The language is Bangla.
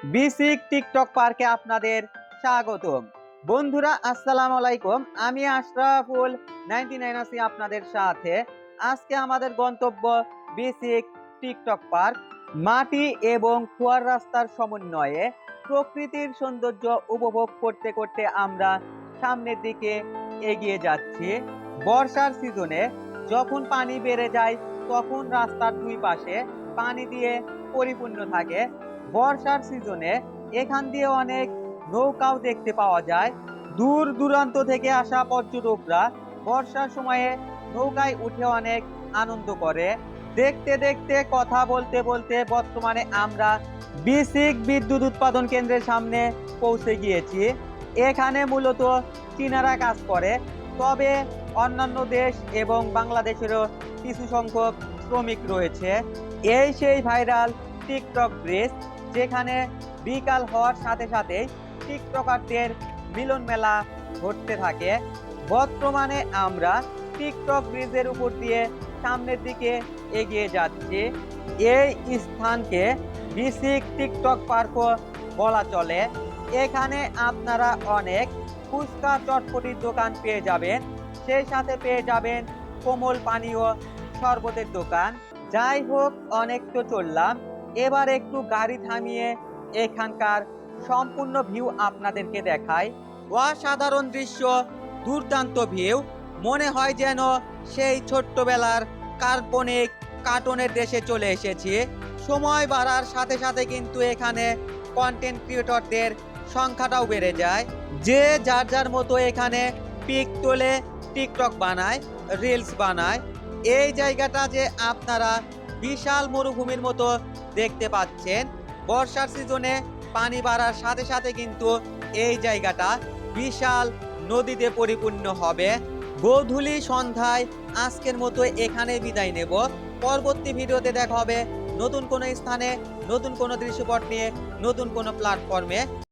বিসিক টিকটক পার্কে আপনাদের স্বাগতম। বন্ধুরা আসসালামু আলাইকুম, আমি আশরাফুল 99 আছি আপনাদের সাথে। আজকে আমাদের গন্তব্য বিসিক টিকটক পার্ক। মাটি এবং খোয়ার রাস্তার সমন্বয়ে প্রকৃতির সৌন্দর্য উপভোগ করতে করতে আমরা সামনের দিকে এগিয়ে যাচ্ছি। বর্ষার সিজনে যখন পানি বেড়ে যায় তখন রাস্তার দুই পাশে পানি দিয়ে পরিপূর্ণ থাকে। বর্ষার সিজনে এখান দিয়ে অনেক নৌকাও দেখতে পাওয়া যায়। দূর দূরান্ত থেকে আসা পর্যটকরা বর্ষার সময়ে নৌকায় উঠে অনেক আনন্দ করে। দেখতে দেখতে কথা বলতে বলতে বর্তমানে আমরা বিসিক বিদ্যুৎ উৎপাদন কেন্দ্রের সামনে পৌঁছে গিয়েছি। এখানে মূলত চীনারা কাজ করে, তবে অন্যান্য দেশ এবং বাংলাদেশেরও কিছু সংখ্যক শ্রমিক রয়েছে। এই সেই ভাইরাল টিকটক ব্রিজ, যেখানে বিকাল হওয়ার সাথে সাথে টিকটকারদের মিলন মেলা ঘটতে থাকে। বর্তমানে আমরা টিকটক ব্রিজের উপর দিয়ে সামনের দিকে এগিয়ে যাচ্ছি। এই স্থানকে বিসিক টিকটক পার্কও বলা চলে। এখানে আপনারা অনেক ফুচকা চটপটির দোকান পেয়ে যাবেন, সেই সাথে পেয়ে যাবেন কোমল পানীয় শরবতের দোকান। যাই হোক, অনেক তো চললাম, এবার একটু গাড়ি থামিয়ে এখানকার সম্পূর্ণ ভিউ আপনাদেরকে দেখাই। অসাধারণ দৃশ্য, দুর্দান্ত ভিউ, মনে হয় যেন সেই ছোট্টবেলার কাল্পনিক কার্টুনের দেশে চলে এসেছি। সময় বাড়ার সাথে সাথে কিন্তু এখানে কন্টেন্ট ক্রিয়েটরদের সংখ্যাটাও বেড়ে যায়, যে যার যার মতো এখানে পিক তোলে, টিকটক বানায়, রিলস বানায়। এই জায়গাটা যে আপনারা বিশাল মরুভূমির মতো দেখতে পাচ্ছেন। বর্ষার সিজনে পানি বাড়ার সাথে সাথে কিন্তু এই জায়গাটা বিশাল নদীতে পরিপূর্ণ হবে। গোধূলি সন্ধ্যায় আজকের মতো এখানে বিদায় নেব। পরবর্তী ভিডিওতে দেখা হবে নতুন কোনো স্থানে, নতুন কোনো দৃশ্যপট নিয়ে, নতুন কোনো প্ল্যাটফর্মে।